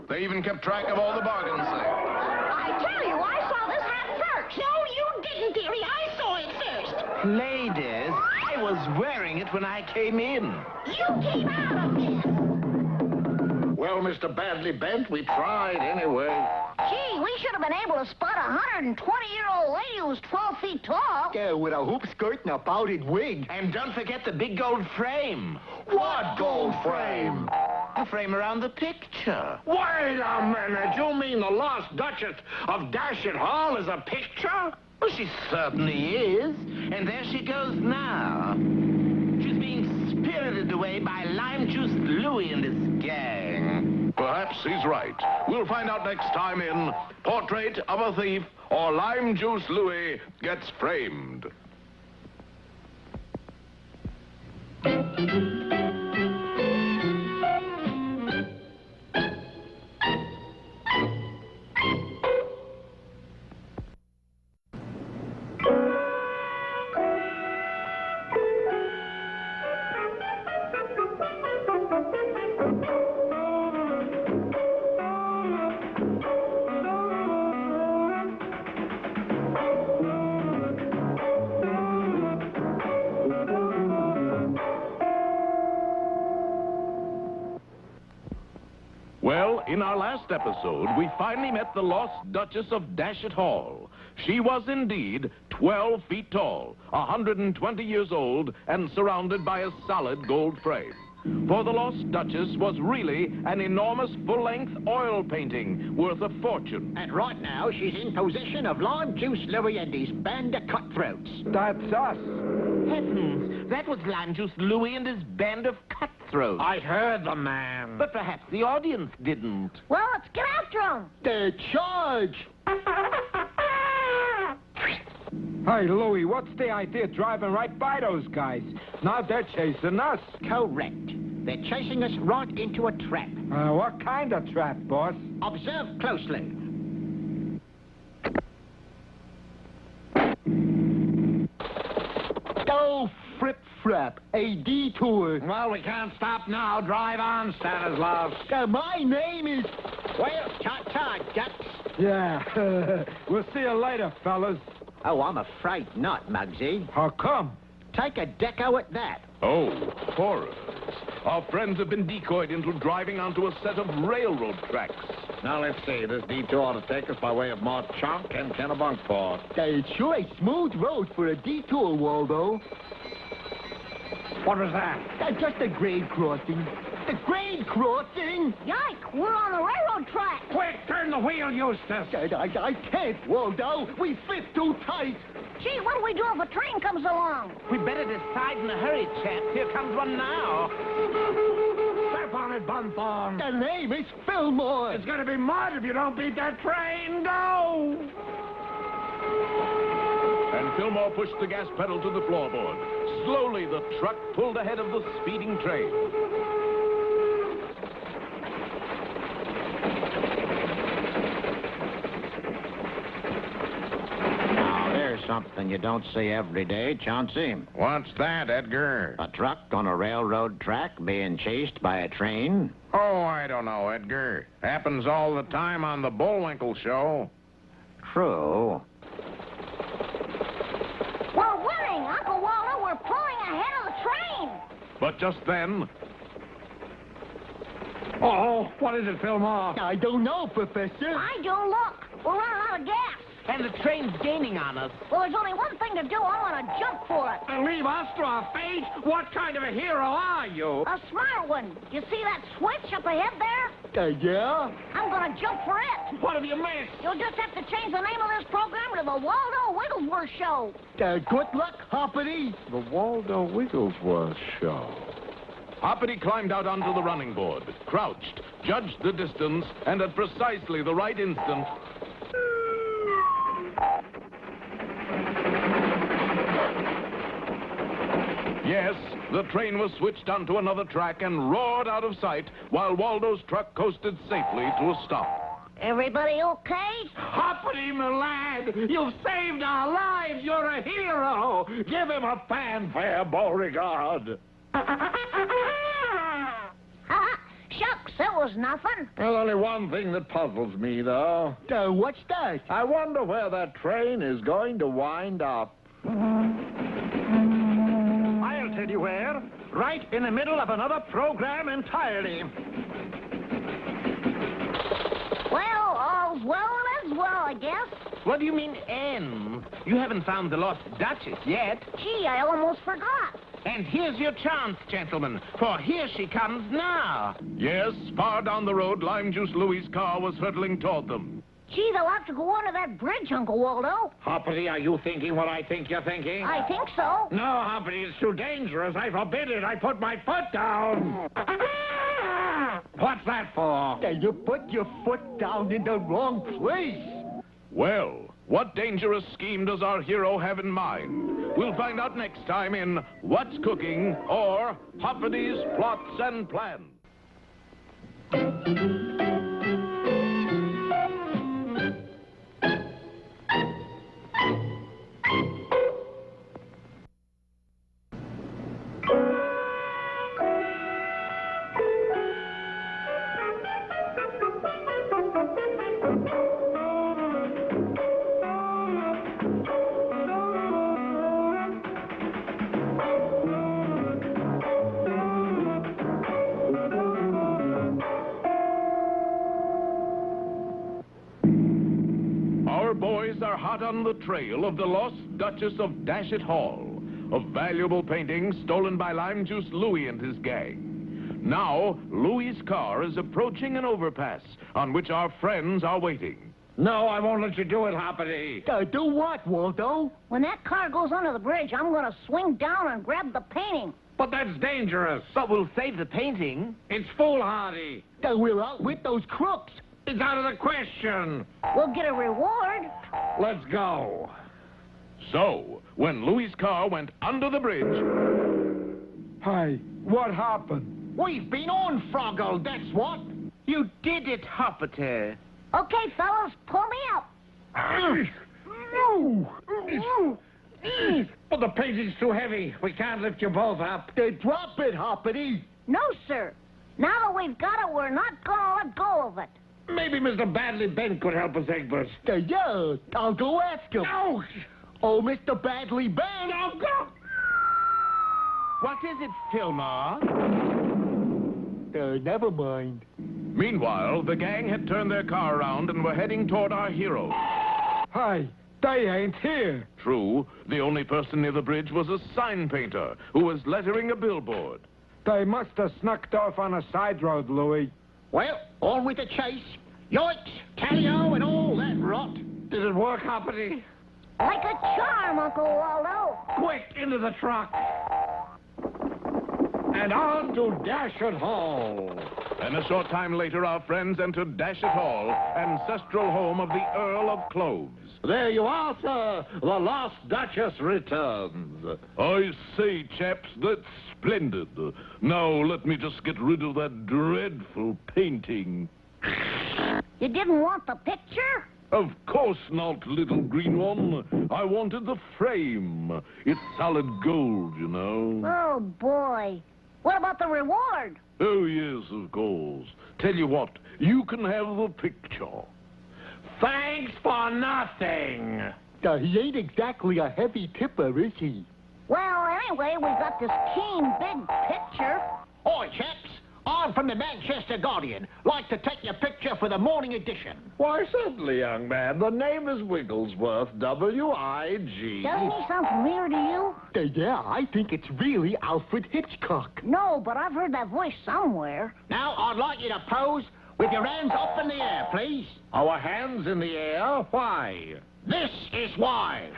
They even kept track of all the bargain sales. I tell you, I saw this hat first. No, you didn't, dearie. I saw it first. Ladies, I was wearing it when I came in. You came out of this. Well, Mr. Badly Bent, we tried anyway. Gee, we should have been able to spot a 120-year-old lady who was 12 feet tall. Yeah, with a hoop skirt and a powdered wig. And don't forget the big gold frame. What gold frame? The frame around the picture. Wait a minute. You mean the lost Duchess of Dashet Hall is a picture? Well, she certainly is. And there she goes now. She's being spirited away by Lime Juice Louie and his gang. Perhaps he's right. We'll find out next time in Portrait of a Thief or Lime Juice Louie Gets Framed. Well, in our last episode, we finally met the lost Duchess of Dashet Hall. She was indeed 12 feet tall, 120 years old, and surrounded by a solid gold frame. For the lost Duchess was really an enormous full-length oil painting worth a fortune. And right now, she's in possession of Lime Juice Louie and his band of cutthroats. That's us. Heavens, that was Lime Juice Louie and his band of cutthroats. I heard the man. But perhaps the audience didn't. Well, let's get after them. The charge! Hey, Louie, what's the idea of driving right by those guys? Now they're chasing us. Correct. They're chasing us right into a trap. What kind of trap, boss? Observe closely. Oh, frip-frap, a detour. Well, we can't stop now. Drive on, Stanislaus. My name is... Well, ta-ta, ducks. Yeah. We'll see you later, fellas. Oh, I'm afraid not, Muggsy. How come? Take a deco at that. Oh, horrors. Our friends have been decoyed into driving onto a set of railroad tracks. Now, let's see. This detour ought to take us by way of Mont Chunk and Kennebunkport. It's sure a smooth road for a detour, Waldo. What was that? Just a grade crossing. The grade crossing? Yike, we're on the railroad track. Quick, turn the wheel, Eustace. I can't, Waldo. We fit too tight. Gee, what do we do if a train comes along? We better decide in a hurry, chaps. Here comes one now. Step on it, Bunthorn. The name is Fillmore. It's gonna be mud if you don't beat that train. Go! And Fillmore pushed the gas pedal to the floorboard. Slowly, the truck pulled ahead of the speeding train. Now, there's something you don't see every day, Chauncey. What's that, Edgar? A truck on a railroad track being chased by a train. Oh, I don't know, Edgar. Happens all the time on the Bullwinkle show. True. We're winning, Uncle Waldo. We're pulling ahead of the train. But just then, Oh, what is it, Filmore? I don't know, Professor. I do. Look, we're running out of gas. And the train's gaining on us. Well, there's only one thing to do. I want to jump for it. And leave us to our fate? What kind of a hero are you? A smart one. You see that switch up ahead there? Yeah? I'm going to jump for it. What have you missed? You'll just have to change the name of this program to the Waldo Wigglesworth Show. Good luck, Hoppity. The Waldo Wigglesworth Show. Hoppity climbed out onto the running board, crouched, judged the distance, and at precisely the right instant... Yes, the train was switched onto another track and roared out of sight while Waldo's truck coasted safely to a stop. Everybody okay? Hoppity, my lad, you've saved our lives. You're a hero. Give him a fanfare, Beauregard. Shucks, that was nothing. Well, only one thing that puzzles me, though. What's that? I wonder where that train is going to wind up. I'll tell you where. Right in the middle of another program entirely. Well, all's well and is well, I guess. What do you mean, N? You haven't found the lost Duchess yet. Gee, I almost forgot. And here's your chance, gentlemen, for here she comes now. Yes, far down the road, Lime Juice Louie's car was hurtling toward them. Gee, they'll have to go under that bridge, Uncle Waldo. Hoppity, are you thinking what I think you're thinking? I think so. No, Hoppity, it's too dangerous. I forbid it. I put my foot down. What's that for? You put your foot down in the wrong place. Well, what dangerous scheme does our hero have in mind? We'll find out next time in What's Cooking or Hoppity's Plots and Plans. on the trail of the lost Duchess of Dashet Hall, a valuable painting stolen by Lime Juice Louie and his gang. Now, Louie's car is approaching an overpass on which our friends are waiting. No, I won't let you do it, Hoppity. Do what, Waldo? When that car goes under the bridge, I'm going to swing down and grab the painting. But that's dangerous. But we'll save the painting. It's foolhardy. We're out with those crooks. It's out of the question. We'll get a reward. Let's go. So, when Louie's car went under the bridge... Hey, what happened? We've been on, Froggle, that's what. You did it, Hoppity. Okay, fellas, pull me up. But the painting's too heavy. We can't lift you both up. Drop it, Hoppity. No, sir. Now that we've got it, we're not going to let go of it. Maybe Mr. Badly Bent could help us, Egbert. Yeah, I'll go ask him. No! Oh, Mr. Badly Bent. No, go! What is it, Filmore? Never mind. Meanwhile, the gang had turned their car around and were heading toward our heroes. Hey, they ain't here. True, the only person near the bridge was a sign painter who was lettering a billboard. They must have snuck off on a side road, Louie. Well, on with the chase. Yoicks, tally-o, and all that rot. Did it work, Hoppity? Like a charm, Uncle Waldo. Quick, into the truck. And on to Dashet Hall. And a short time later, our friends entered Dashet Hall, ancestral home of the Earl of Cloves. There you are, sir. The lost Duchess returns. I say, chaps, that's splendid. Now, let me just get rid of that dreadful painting. You didn't want the picture? Of course not, little green one. I wanted the frame. It's solid gold, you know. Oh, boy. What about the reward? Oh, yes, of course. Tell you what, you can have the picture. Thanks for nothing. He ain't exactly a heavy tipper, is he? Well, anyway, we got this keen big picture. Oi, chaps. I'm from the Manchester Guardian. Like to take your picture for the morning edition. Why, certainly, young man. The name is Wigglesworth, W-I-G. Doesn't he sound familiar to you? Yeah, I think it's really Alfred Hitchcock. No, but I've heard that voice somewhere. Now, I'd like you to pose with your hands up in the air, please. Our hands in the air? Why? This is why.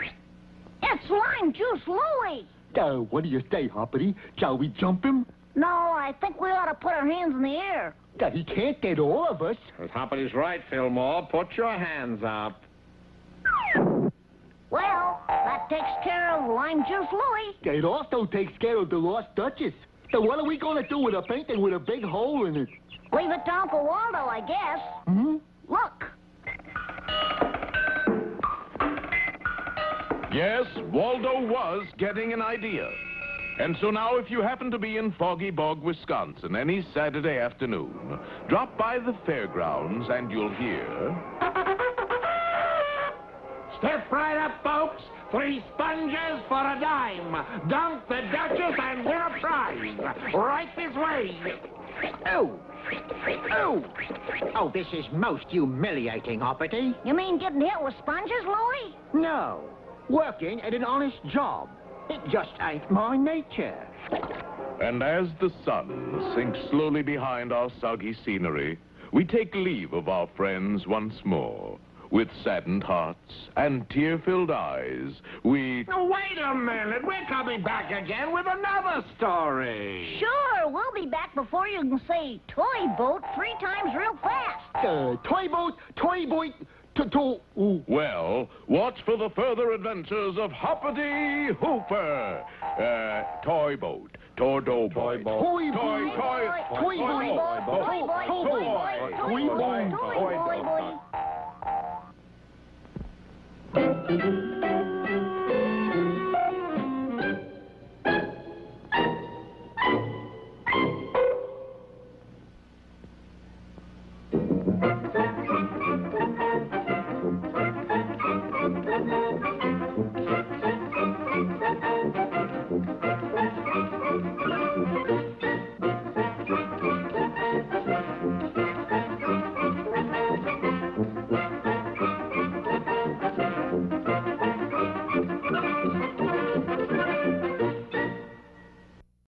It's Lime Juice Louie. What do you say, Hoppity? Shall we jump him? No, I think we ought to put our hands in the air. He can't get all of us. Hoppity's right, Fillmore. Put your hands up. Well, that takes care of Lime Juice Louie. It also takes care of the lost Duchess. So what are we going to do with a painting with a big hole in it? Leave it to Uncle Waldo, I guess. Hmm? Look. Yes, Waldo was getting an idea. And so now, if you happen to be in Foggy Bog, Wisconsin, any Saturday afternoon, drop by the fairgrounds and you'll hear... Step right up, folks. 3 sponges for a dime. Dunk the Duchess and win a prize. Right this way. Oh. Oh. Oh, this is most humiliating, Hoppity. You mean getting hit with sponges, Louie? No. Working at an honest job. It just ain't my nature. And as the sun sinks slowly behind our soggy scenery, we take leave of our friends once more. With saddened hearts and tear-filled eyes, we... Now, wait a minute. We're coming back again with another story. Sure, we'll be back before you can say toy boat 3 times real fast. Toy boat, Well, watch for the further adventures of Hoppity Hooper. Toy boat, Tordo boy. Toy boat. Toy boy. Toy boy.